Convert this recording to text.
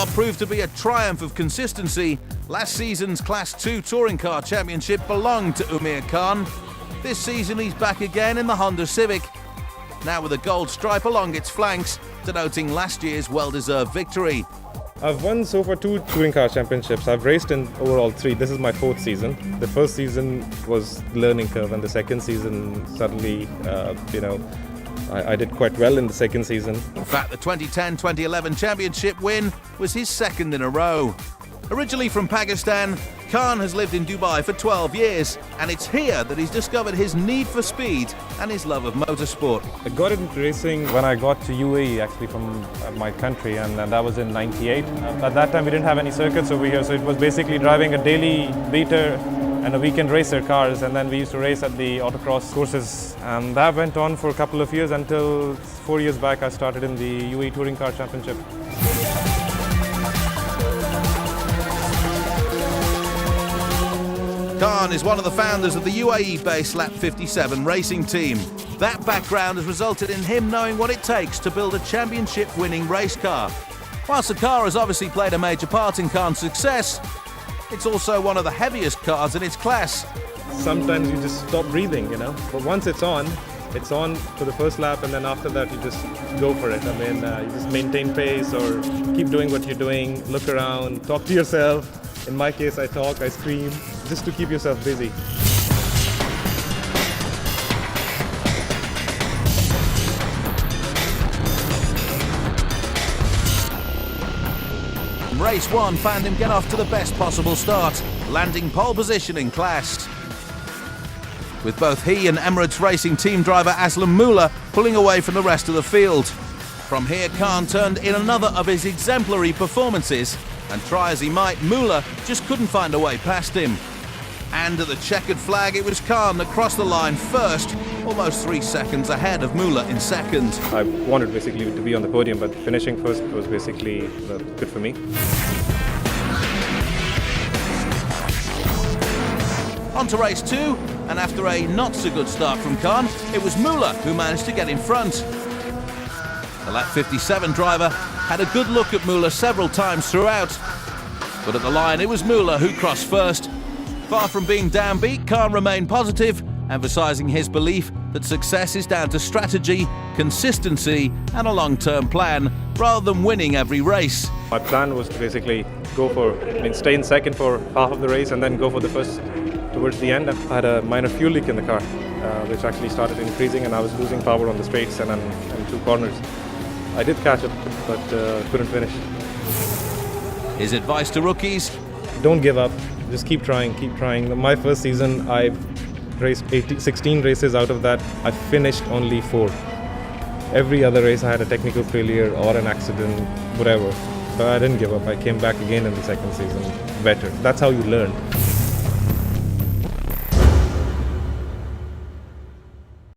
what proved to be a triumph of consistency, last season's Class 2 Touring Car Championship belonged to Umair Khan. This season he's back again in the Honda Civic, now with a gold stripe along its flanks, denoting last year's well-deserved victory. I've won so far 2 touring car championships. I've raced in overall 3. This is my 4th season. The first season was learning curve, and the second season suddenly, I did quite well in the second season. In fact, the 2010-2011 championship win was his second in a row. Originally from Pakistan, Khan has lived in Dubai for 12 years, and it's here that he's discovered his need for speed and his love of motorsport. I got into racing when I got to UAE, actually from my country, and that was in '98. At that time we didn't have any circuits over here, so it was basically driving a daily beater and a weekend racer cars, and then we used to race at the autocross courses. And that went on for a couple of years until 4 years back I started in the UAE Touring Car Championship. Khan is one of the founders of the UAE-based Lap 57 racing team. That background has resulted in him knowing what it takes to build a championship-winning race car. Whilst the car has obviously played a major part in Khan's success, it's also one of the heaviest cars in its class. Sometimes you just stop breathing, but once it's on for the first lap, and then after that you just go for it. You just maintain pace or keep doing what you're doing, look around, talk to yourself. In my case, I talk, I scream, just to keep yourself busy. Race 1 found him get off to the best possible start, landing pole position in class, with both he and Emirates Racing team driver Aslam Muller pulling away from the rest of the field. From here, Khan turned in another of his exemplary performances, and try as he might, Muller just couldn't find a way past him. And at the checkered flag, it was Khan that crossed the line first, almost 3 seconds ahead of Muller in second. I wanted basically to be on the podium, but finishing first was basically good for me. On to race 2, and after a not-so-good start from Khan, it was Muller who managed to get in front. The Lap 57 driver had a good look at Muller several times throughout, but at the line it was Muller who crossed first. Far from being downbeat, Khan remained positive, emphasising his belief that success is down to strategy, consistency and a long-term plan, rather than winning every race. My plan was to basically stay in second for half of the race and then go for the first towards the end. I had a minor fuel leak in the car, which actually started increasing, and I was losing power on the straights and 2 corners. I did catch up, but couldn't finish. His advice to rookies? Don't give up. Just keep trying, keep trying. My first season, I raced 16 races. Out of that, I finished only 4. Every other race, I had a technical failure or an accident, whatever. But I didn't give up. I came back again in the second season, better. That's how you learn.